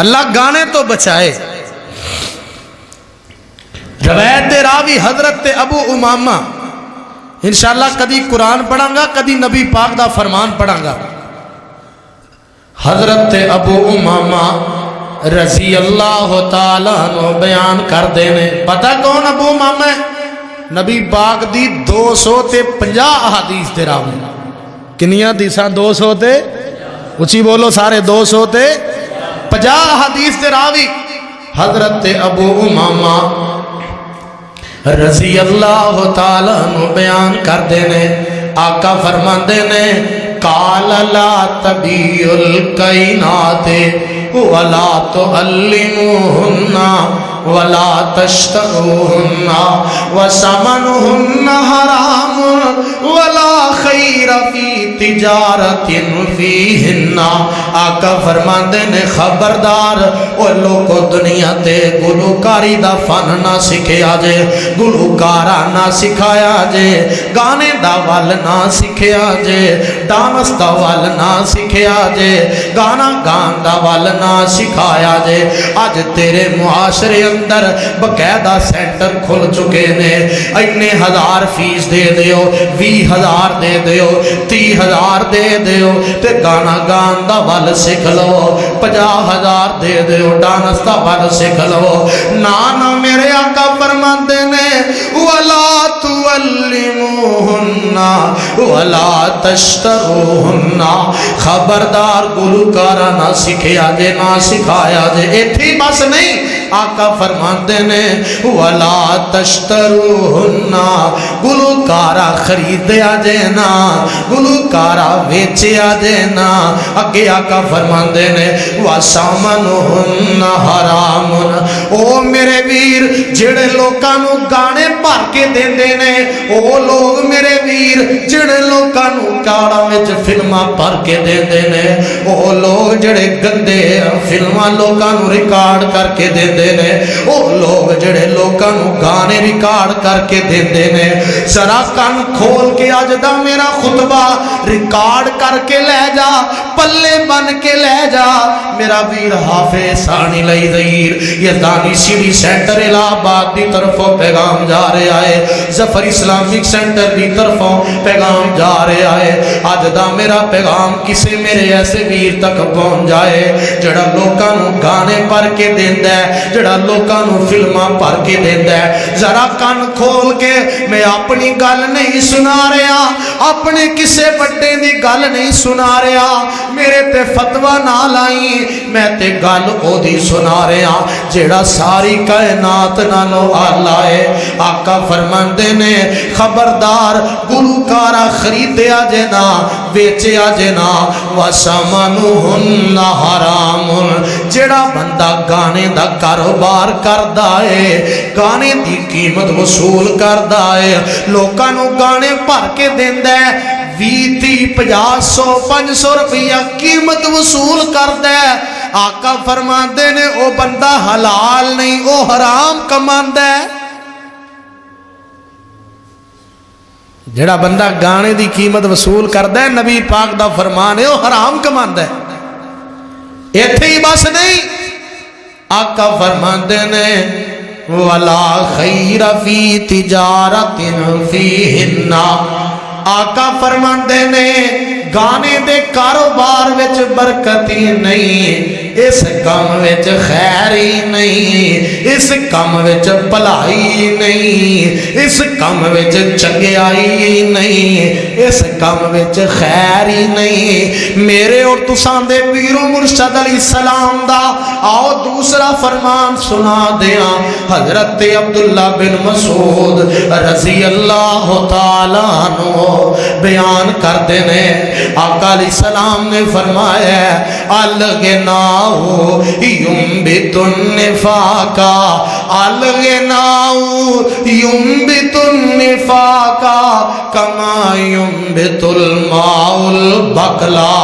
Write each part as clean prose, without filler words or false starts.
اللہ گانے تو بچائے۔ روایت راوی حضرت ابو امامہ، انشاءاللہ کدی قرآن پڑھاں گا، کدی نبی پاک دا فرمان پڑھاں گا۔ حضرت ابو امامہ رضی اللہ تعالیٰ عنہ بیان کر دینے، پتہ کون ابو امامہ ہے؟ نبی پاک دی 250 احادیث دے راوی۔ کنیاں حدیثاں 200 تے اچھی بولو سارے 250 احادیث دے راوی۔ حضرت ابو امامہ رضی اللہ تعالیٰ عنہ بیان کر دینے، آقا فرماندے نے قال لا تبیع الکائنات ولا تعلموہن ولا تشتروہن وثمنہن حرام ولا خیر فی تجارت فیہن۔ آقا فرماندے نے خبردار او لوگو دنیا تے گلوکاری دا فن نہ سکھیا جے، گلوکارا نہ سکھایا جے، گانے دا ول نہ سکھیا جے، ڈانس دا ول نہ سکھیا جے، گانا گان دا ول نہ سکھایا جے۔ آج تیرے معاشرے اندر بقیدہ سینٹر کھل چکے نے، اتنے ہزار فیس دے دیو، 20,000 دے دیو، 30,000 دے دیو تے گانا گان دا ول سکھ لو، 50,000 دے دیو ڈانس دا ول سکھ لو۔ نانا میرے آقا فرماندے نے وَلَا تُعَلِّمُوهُنَّ وَلَا تَشْتَرُوهُنَّ، خبردار گلوکارا نہ سکھیا جے نہ سکھایا جے۔ ایتھی بس نہیں، آقا فرماندے نے وَلَا تَشْتَرُوهُنَّ، گلوکارا خریدیا جے نا، گلوکارا ویچیا جے نا۔ اگے آقا فرماندے نے وَثَمَنُهُنَّ حَرَامٌ، او میرے ویر جڑے لوکاں نو گانے بھر کے دیندے نے، او لوگ میرے ویر جڑے لوکاں نو کاڑا وچ فلماں بھر کے دیندے نے، او لوگ جڑے گندے فلماں لوکاں نو ریکارڈ کر کے دیندے نے، او لوگ جڑے لوکاں نو گانے ریکارڈ کر کے دیندے نے۔ ذرا کان کھول کے اج دا میرا خطبہ ریکارڈ کر کے لے جا، پلے بن کے لے جا میرا ویر حافظ ثانی لئی ظہیر یزدانی سٹی سینٹر الہ آباد دی طرفوں پیغام جا رہا ہے، ظفر اسلامک سینٹر دی طرفوں پیغام جا رہا ہے۔ آج دا میرا پیغام کسے میرے ایسے ویر تک پہنچ جائے جڑا لوکاں نو گانے پڑھ کے دیندا ہے، جڑا لوکاں نو فلماں پڑھ کے دیندا ہے۔ ذرا کان کھول کے، میں اپنی گل نہیں سنا رہا، اپنے کسے بڑے دی گل نہیں سنا رہا، میرے تے فتویٰ نہ لائی، میں تے گل او دی سنا رہا جیڑا ساری کائنات نالو آلہ ہے۔ آقا فرماندے نے خبردار گلوکارا خریدیا جے نا، بیچیا جے نا، وَثَمَنُهُنَّ حَرَامٌ، جیڑا بندہ گانے دا کاروبار کردا ہے، گانے دی قیمت وصول کردا ہے، لوکاں نو گانے بھر کے دیندا ہے، 20 30 50 100 500 روپیہ قیمت وصول کردا ہے۔ آقا فرماندے نے او بندہ حلال نہیں، او حرام کماندا ہے۔ جڑا بندہ گانے دی قیمت وصول کردا ہے، نبی پاک دا فرمان ہے، او حرام کماندا ہے۔ ایتھے ہی بس نہیں، آقا فرماندے نے وَلَا خَيْرَ فِي تِجَارَةٍ فِيهِنَّ، آقا فرماندے نے گانے دے کاروبار وچ برکت ہی نہیں، اس کام وچ خیر ہی نہیں، اس کام وچ بھلائی نہیں، اس کام وچ چنگیائی نہیں، اس کام وچ خیر ہی نہیں۔ میرے اور تساں دے پیر و مرشد علیہ السلام دا آؤ دوسرا فرمان سنا دیاں۔ حضرت عبداللہ بن مسعود رضی اللہ تعالیٰ عنہ بیان کر دینے، آقا علیہ السلام نے فرمایا الغناء ينبت النفاق، الغناء ينبت النفاق كما ينبت الماء البقلا۔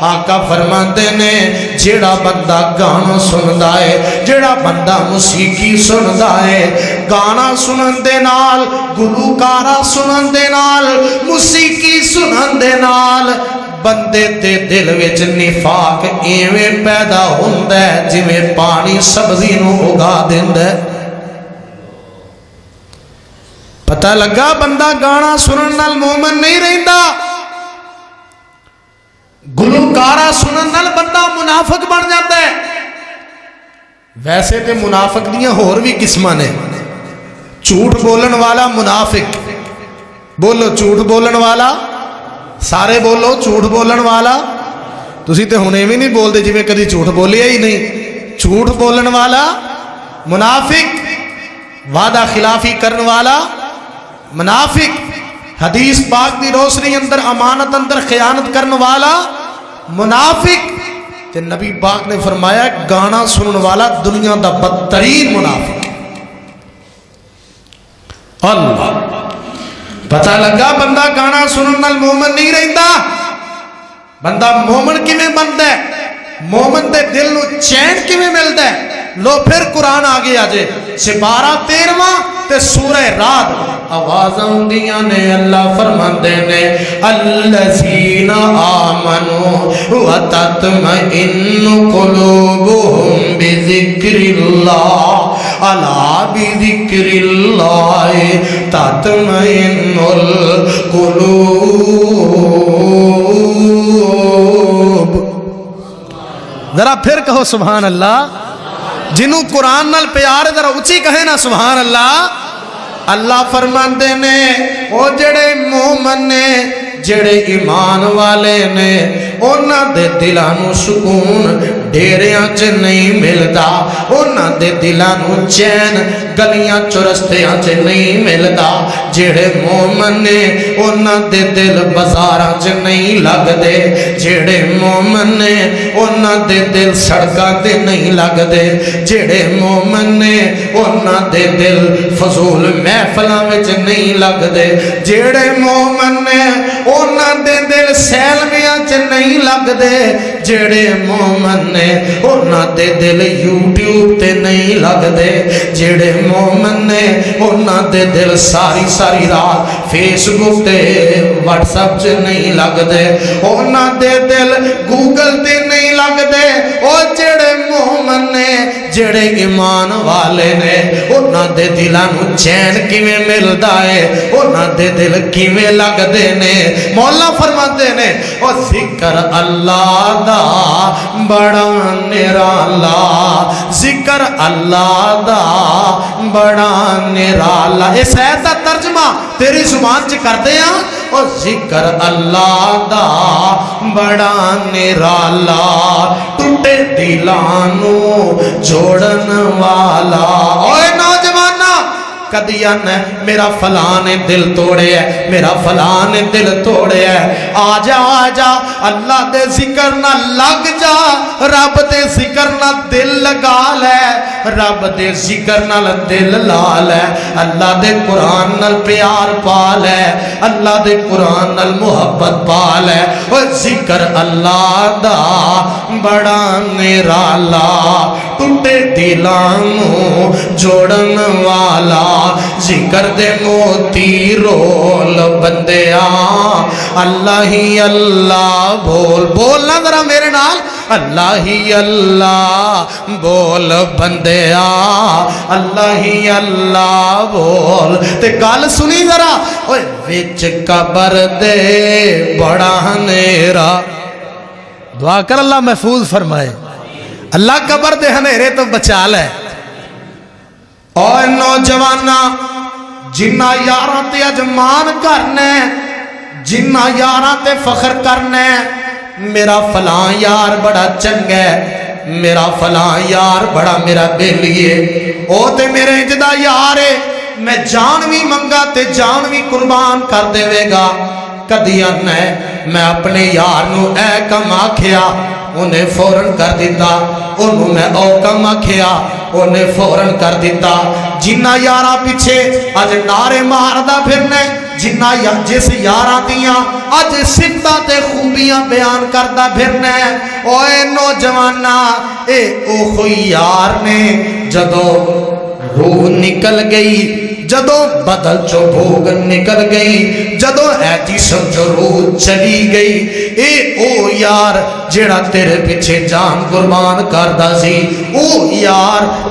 آقا فرماتے نے جیڑا بندہ گانا سندا ہے، جیڑا بندہ موسیقی سندا ہے، گانا سنن دے نال، گلوکارا سنن دے نال، موسیقی سنن دے نال بندے دے دل وچ نفاق ایویں پیدا ہوندا ہے جویں پانی سبزی نو اگا دیندا ہے. پتہ لگا بندہ گانا سنن نال مومن نہیں رہندا، گلوکارا سنن نال بندہ منافق بن جاتا ہے. ویسے تے منافق دیاں ہور بھی قسماں نے. جھوٹ بولن والا منافق، بولو جھوٹ بولن والا، سارے بولو جھوٹ بولن والا. تسی تے ہنے بھی نہیں بولدے جویں کدی جھوٹ بولیا ہی نہیں. جھوٹ بولن والا منافق، وعدہ خلافی کرن والا منافق، حدیث پاک دی روشنی اندر امانت اندر خیانت کرن والا منافق. تے نبی پاک نے فرمایا گانا سنن والا دنیا دا بدترین منافق. اللہ پتہ لگا بندہ گانا سنن نال مومن نہیں رہندا. بندہ مومن کیویں بندا ہے؟ مومن دے دل نو چین کیویں ملدا ہے؟ لو پھر قرآن آگے آجے سپارہ 13واں تے سورہ رعد آواز آندیاں نے. اللہ فرماندے نے الذین آمنوا وتطمئن قلوبهم بذکر اللہ الا بذکر اللہ تطمئن القلوب. ذرا پھر کہو سبحان اللہ. جنہوں قرآن نال پیار ذرا اچھی کہے نا سبحان اللہ. اللہ فرماندے نے او جڑے مومن نے جڑے ایمان والے نے انہاں دے دلاں نو سکون ڈیریاں چ نہیں ملدا، انہاں دے دلاں نو چین گلیاں چرستیاں چ نہیں ملدا. جڑے مومن نے انہاں دے دل بازاراں چ نہیں لگدے. جڑے مومن نے انہاں دے دل سڑکاں تے نہیں لگدے. جڑے مومن نے انہاں دے دل فضول محفلاں وچ نہیں لگدے. جڑے مومن نے انہاں دے دل سیلمیاں چ نہیں لگدے. جڑے مومن نے انہاں دے دل یوٹیوب تے نہیں لگدے. جڑے مومن نے انہاں دے دل ساری ساری رات فیس بک تے واٹس ایپ چ نہیں لگدے. انہاں دے دل گوگل تے نہیں لگدے. او جڑے مومن نے جڑے ایمان والے نے انہاں دے دلاں نو چین کیویں ملدا ہے، انہاں دے دل کیویں لگدے نے. مولا فرماتے نے او ذکر اللہ دا بڑا نرالا، ذکر اللہ دا بڑا نرالا. اس آیت دا ترجمہ تیری زبان چ کردے ہاں. او ذکر اللہ دا بڑا نرالا، ٹوٹے دلاں نو جوڑن والا. اوے نوجواناں کدی آنا میرا فلاں نے دل توڑے ہے، میرا فلاں نے دل توڑے ہے. آجا آجا اللہ دے ذکر نہ لگ جا، رب دے ذکر نہ دل لگا لے، رب دے ذکر نہ دل لا لے. اللہ دے قرآن نال پیار پا لے، اللہ دے قرآن نال محبت پا لے. او ذکر اللہ دا بڑا نرالا، ٹوٹے دلاں نو جوڑن والا. ذکر دے موتی رول بندیا اللہ ہی اللہ بول. بولنا ذرا میرے نال اللہ ہی اللہ بول بندیا اللہ ہی اللہ بول. تے گل سنی ذرا اوے وچ قبر دے بڑا ہنیرا. دعا کر اللہ محفوظ فرمائے، اللہ قبر دے ہنیرے تو بچا لے. اور نوجوانا جنہ یاراں تے اجمان کرنے، جنہ یاراں تے فخر کرنے میرا فلاں یار بڑا چنگا ہے، میرا فلاں یار بڑا میرا بیلیے، او تے میرے جدا یار ہے، میں جان بھی منگا تے جان بھی قربان کر دے گا. کدی آنا ہے میں اپنے یار نو اے کم آکھیا انہیں فوراں کر دیتا، انہوں میں او کم آکھیا انہیں فوراں کر دیتا. جنہ یارہ پیچھے اج نعرے ماردا پھرنے، جنہ جس یارہ دیاں اج صفتاں تے خوبیاں بیان کردا پھرنے. اوے نوجوانا اے او کوئی یار نے جدو روح نکل گئی، جدوں بدل چو بھوگ نکل گئی جدوں اے جسم چو روح چلی گئی اے او یار جیڑا تیرے پیچھے جان قربان کردا سی او یار